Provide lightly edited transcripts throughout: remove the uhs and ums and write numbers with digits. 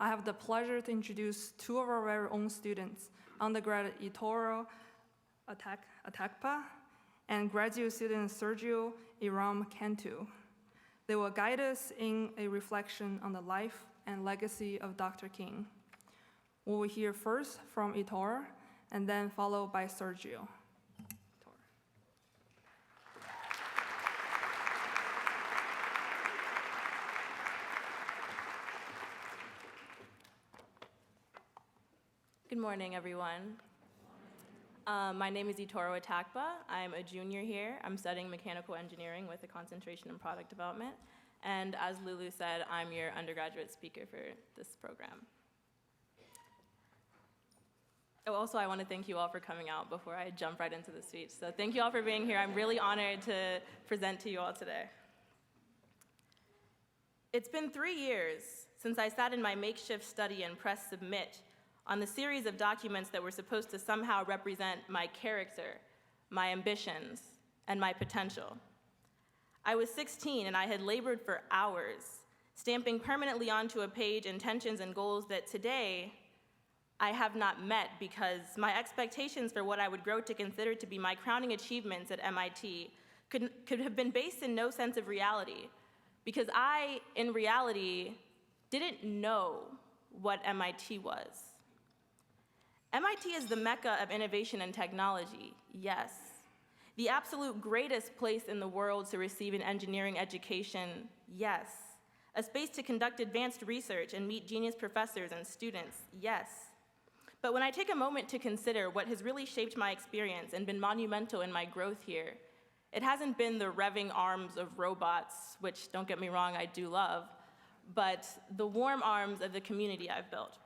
I have the pleasure to introduce two of our very own students, undergrad Itoro Atakpa and graduate student Sergio Iram Cantu. They will guide us in a reflection on the life and legacy of Dr. King. We will hear first from Itoro and then followed by Sergio. Good morning, everyone. My name is Itoro Atakpa. I'm a junior here. I'm studying mechanical engineering with a concentration in product development. And as Lulu said, I'm your undergraduate speaker for this program. Oh, also, I want to thank you all for coming out before I jump right into the speech. So thank you all for being here. I'm really honored to present to you all today. It's been 3 years since I sat in my makeshift study and pressed submit on the series of documents that were supposed to somehow represent my character, my ambitions, and my potential. I was 16 and I had labored for hours, stamping permanently onto a page intentions and goals that today I have not met because my expectations for what I would grow to consider to be my crowning achievements at MIT could have been based in no sense of reality, because I, in reality, didn't know what MIT was. MIT is the mecca of innovation and technology, yes. The absolute greatest place in the world to receive an engineering education, yes. A space to conduct advanced research and meet genius professors and students, yes. But when I take a moment to consider what has really shaped my experience and been monumental in my growth here, it hasn't been the revving arms of robots, which, don't get me wrong, I do love, but the warm arms of the community I've built.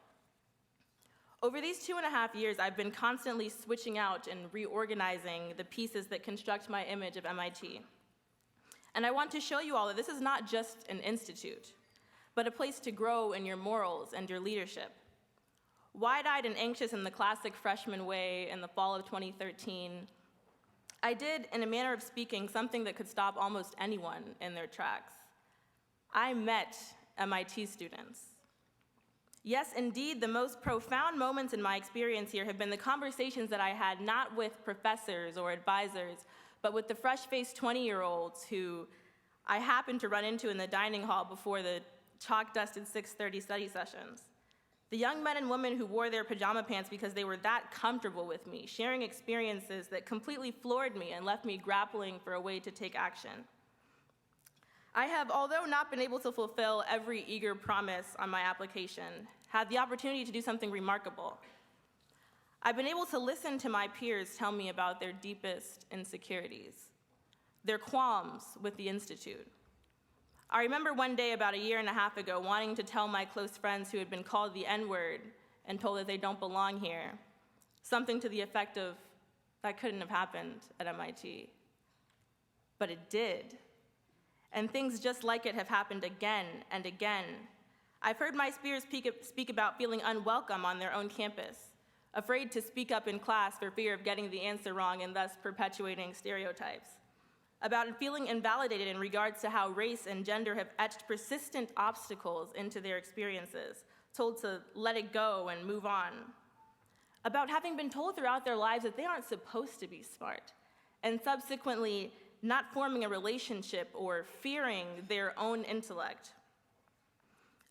Over these 2.5 years, I've been constantly switching out and reorganizing the pieces that construct my image of MIT. And I want to show you all that this is not just an institute, but a place to grow in your morals and your leadership. Wide-eyed and anxious in the classic freshman way in the fall of 2013, I did, in a manner of speaking, something that could stop almost anyone in their tracks. I met MIT students. Yes, indeed, the most profound moments in my experience here have been the conversations that I had not with professors or advisors, but with the fresh-faced 20-year-olds who I happened to run into in the dining hall before the chalk-dusted 6:30 study sessions. The young men and women who wore their pajama pants because they were that comfortable with me, sharing experiences that completely floored me and left me grappling for a way to take action. I have, although not been able to fulfill every eager promise on my application, had the opportunity to do something remarkable. I've been able to listen to my peers tell me about their deepest insecurities, their qualms with the Institute. I remember one day about 1.5 years ago wanting to tell my close friends who had been called the N-word and told that they don't belong here, something to the effect of, that couldn't have happened at MIT. But it did. And things just like it have happened again and again. I've heard my peers speak about feeling unwelcome on their own campus, afraid to speak up in class for fear of getting the answer wrong and thus perpetuating stereotypes, about feeling invalidated in regards to how race and gender have etched persistent obstacles into their experiences, told to let it go and move on, about having been told throughout their lives that they aren't supposed to be smart, and subsequently not forming a relationship or fearing their own intellect,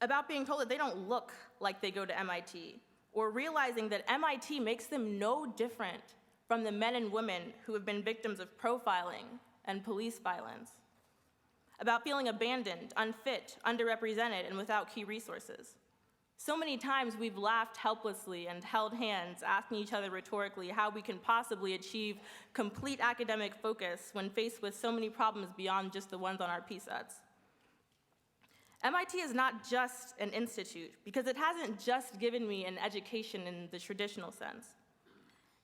about being told that they don't look like they go to MIT, or realizing that MIT makes them no different from the men and women who have been victims of profiling and police violence, about feeling abandoned, unfit, underrepresented, and without key resources. So many times we've laughed helplessly and held hands, asking each other rhetorically how we can possibly achieve complete academic focus when faced with so many problems beyond just the ones on our PSATs. MIT is not just an institute, because it hasn't just given me an education in the traditional sense.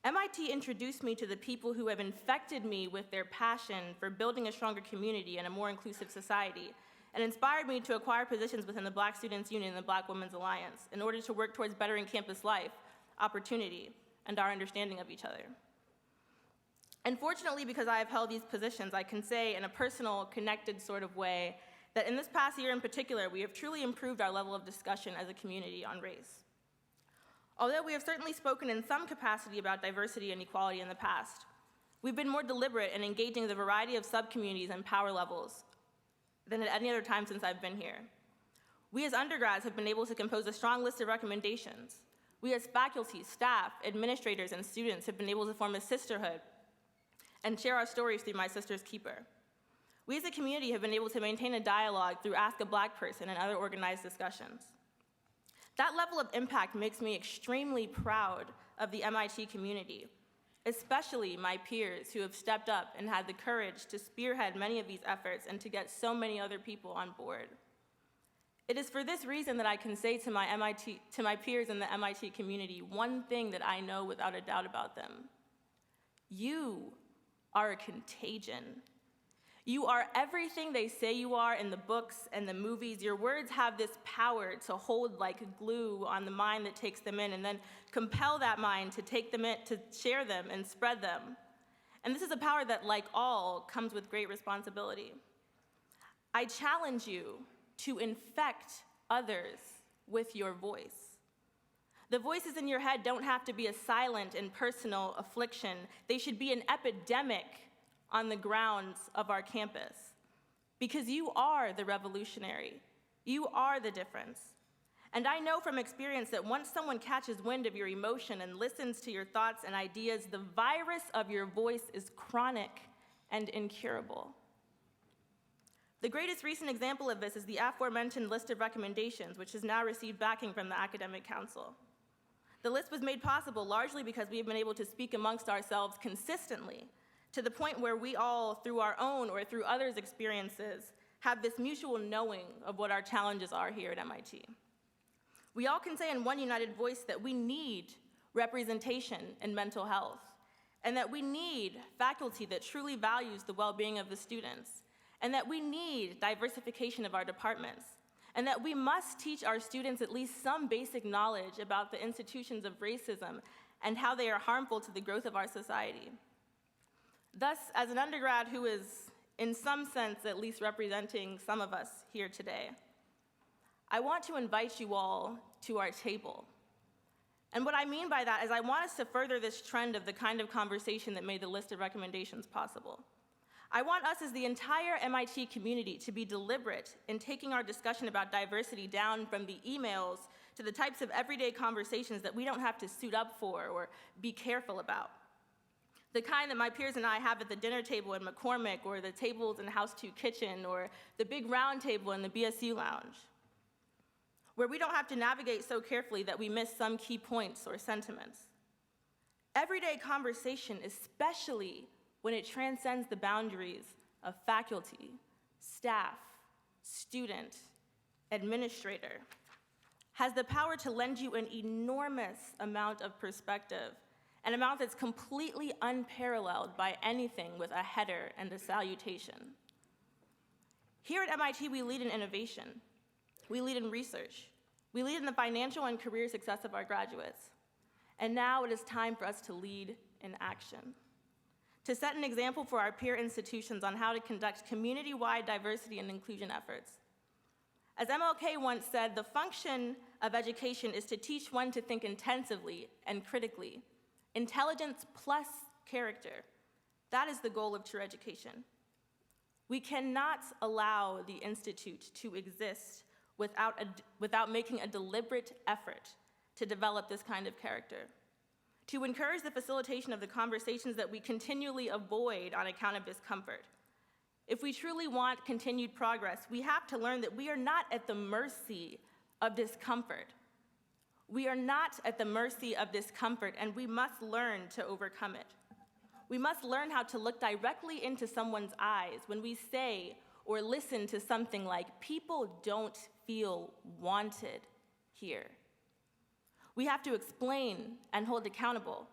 MIT introduced me to the people who have infected me with their passion for building a stronger community and a more inclusive society, and inspired me to acquire positions within the Black Students Union and the Black Women's Alliance in order to work towards bettering campus life, opportunity, and our understanding of each other. Unfortunately, because I have held these positions, I can say in a personal, connected sort of way that in this past year in particular, we have truly improved our level of discussion as a community on race. Although we have certainly spoken in some capacity about diversity and equality in the past, we've been more deliberate in engaging the variety of subcommunities and power levels than at any other time since I've been here. We as undergrads have been able to compose a strong list of recommendations. We as faculty, staff, administrators, and students have been able to form a sisterhood and share our stories through My Sister's Keeper. We as a community have been able to maintain a dialogue through Ask a Black Person and other organized discussions. That level of impact makes me extremely proud of the MIT community, especially my peers who have stepped up and had the courage to spearhead many of these efforts and to get so many other people on board. It is for this reason that I can say to my peers in the MIT community one thing that I know without a doubt about them. You are a contagion. You are everything they say you are in the books and the movies. Your words have this power to hold like glue on the mind that takes them in and then compel that mind to take them in, to share them and spread them. And this is a power that, like all, comes with great responsibility. I challenge you to infect others with your voice. The voices in your head don't have to be a silent and personal affliction. They should be an epidemic on the grounds of our campus. Because you are the revolutionary. You are the difference. And I know from experience that once someone catches wind of your emotion and listens to your thoughts and ideas, the virus of your voice is chronic and incurable. The greatest recent example of this is the aforementioned list of recommendations, which has now received backing from the Academic Council. The list was made possible largely because we have been able to speak amongst ourselves consistently, to the point where we all, through our own or through others' experiences, have this mutual knowing of what our challenges are here at MIT. We all can say in one united voice that we need representation in mental health, and that we need faculty that truly values the well-being of the students, and that we need diversification of our departments, and that we must teach our students at least some basic knowledge about the institutions of racism and how they are harmful to the growth of our society. Thus, as an undergrad who is, in some sense, at least representing some of us here today, I want to invite you all to our table. And what I mean by that is I want us to further this trend of the kind of conversation that made the list of recommendations possible. I want us as the entire MIT community to be deliberate in taking our discussion about diversity down from the emails to the types of everyday conversations that we don't have to suit up for or be careful about. The kind that my peers and I have at the dinner table in McCormick, or the tables in House 2 Kitchen, or the big round table in the BSU Lounge, where we don't have to navigate so carefully that we miss some key points or sentiments. Everyday conversation, especially when it transcends the boundaries of faculty, staff, student, administrator, has the power to lend you an enormous amount of perspective, an amount that's completely unparalleled by anything with a header and a salutation. Here at MIT, we lead in innovation. We lead in research. We lead in the financial and career success of our graduates. And now it is time for us to lead in action, to set an example for our peer institutions on how to conduct community-wide diversity and inclusion efforts. As MLK once said, the function of education is to teach one to think intensively and critically. Intelligence plus character. That is the goal of true education. We cannot allow the Institute to exist without making a deliberate effort to develop this kind of character, to encourage the facilitation of the conversations that we continually avoid on account of discomfort. If we truly want continued progress, we have to learn that we are not at the mercy of discomfort. We are not at the mercy of discomfort, and we must learn to overcome it. We must learn how to look directly into someone's eyes when we say or listen to something like, "People don't feel wanted here." We have to explain and hold accountable.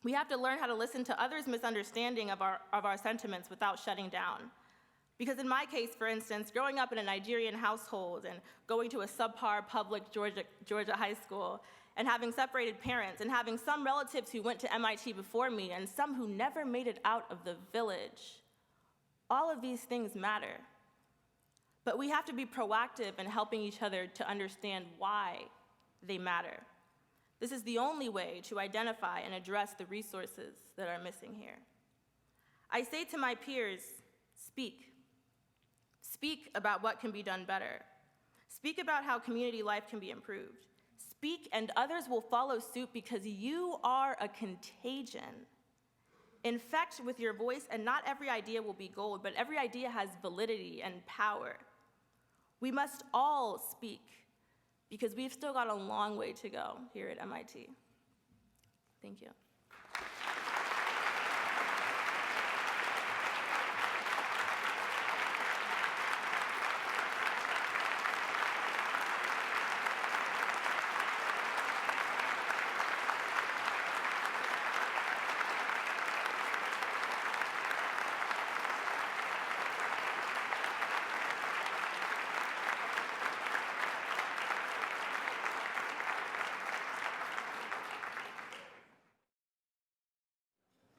We have to learn how to listen to others' misunderstanding of our sentiments without shutting down. Because in my case, for instance, growing up in a Nigerian household and going to a subpar public Georgia high school and having separated parents and having some relatives who went to MIT before me and some who never made it out of the village, all of these things matter. But we have to be proactive in helping each other to understand why they matter. This is the only way to identify and address the resources that are missing here. I say to my peers, speak. Speak about what can be done better. Speak about how community life can be improved. Speak and others will follow suit because you are a contagion. Infect with your voice, and not every idea will be gold, but every idea has validity and power. We must all speak because we've still got a long way to go here at MIT. Thank you.